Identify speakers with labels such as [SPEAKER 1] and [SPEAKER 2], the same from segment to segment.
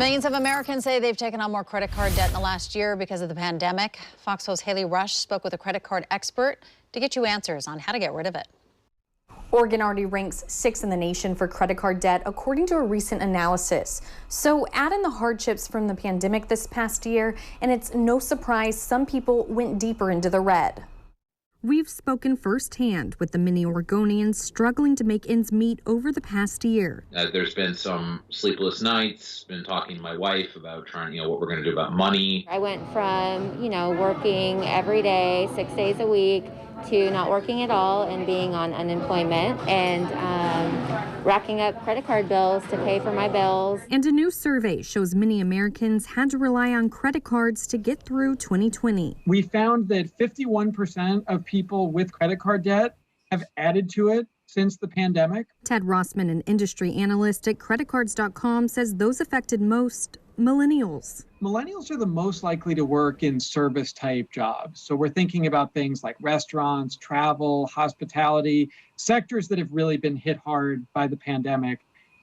[SPEAKER 1] Millions of Americans say they've taken on more credit card debt in the last year because of the pandemic. Fox 12's Haley Rush spoke with a credit card expert to get you answers on how to get rid of it.
[SPEAKER 2] Oregon already ranks 6th in the nation for credit card debt, according to a recent analysis. So add in the hardships from the pandemic this past year, and it's no surprise some people went deeper into the red.
[SPEAKER 3] We've spoken firsthand with the many Oregonians struggling to make ends meet over the past year.
[SPEAKER 4] There's been some sleepless nights, been talking to my wife about trying, what we're going to do about money.
[SPEAKER 5] I went from, working every day, 6 days a week, to not working at all and being on unemployment and racking up credit card bills to pay for my bills.
[SPEAKER 3] And a new survey shows many Americans had to rely on credit cards to get through 2020.
[SPEAKER 6] We found that 51% of people with credit card debt have added to it since the pandemic.
[SPEAKER 3] Ted Rossman, an industry analyst at creditcards.com, says those affected most, millennials.
[SPEAKER 6] Millennials are the most likely to work in service-type jobs. So we're thinking about things like restaurants, travel, hospitality, sectors that have really been hit hard by the pandemic.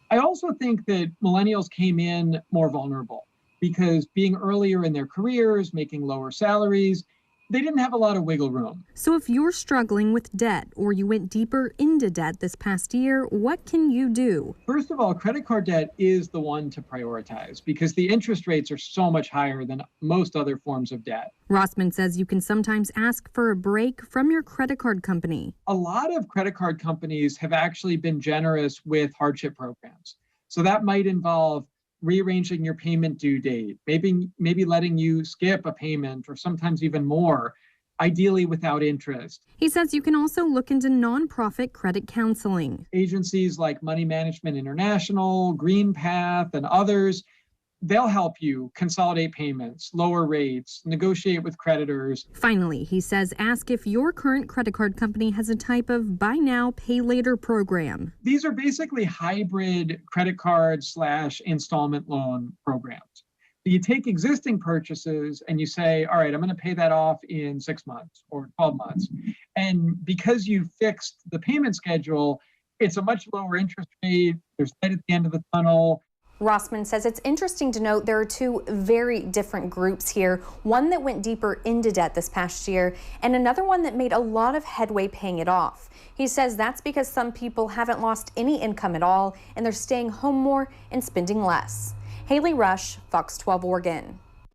[SPEAKER 6] I also think that millennials came in more vulnerable because being earlier in their careers, making lower salaries, they didn't have a lot of wiggle room.
[SPEAKER 3] So if you're struggling with debt or you went deeper into debt this past year, what can you do?
[SPEAKER 6] First of all, credit card debt is the one to prioritize because the interest rates are so much higher than most other forms of debt.
[SPEAKER 3] Rossman says you can sometimes ask for a break from your credit card company.
[SPEAKER 6] A lot of credit card companies have actually been generous with hardship programs. So that might involve rearranging your payment due date, maybe letting you skip a payment or sometimes even more, ideally without interest.
[SPEAKER 3] He says you can also look into nonprofit credit counseling.
[SPEAKER 6] Agencies like Money Management International, Green Path, and others, they'll help you consolidate payments, lower rates, negotiate with creditors.
[SPEAKER 3] Finally, he says ask if your current credit card company has a type of buy now, pay later program.
[SPEAKER 6] These are basically hybrid credit card / installment loan programs. You take existing purchases and you say, all right, I'm going to pay that off in 6 months or 12 months. And because you fixed the payment schedule, it's a much lower interest rate. There's light at the end of the tunnel.
[SPEAKER 2] Rossman says it's interesting to note there are two very different groups here, one that went deeper into debt this past year and another one that made a lot of headway paying it off. He says that's because some people haven't lost any income at all and they're staying home more and spending less. Haley Rush, Fox 12 Oregon.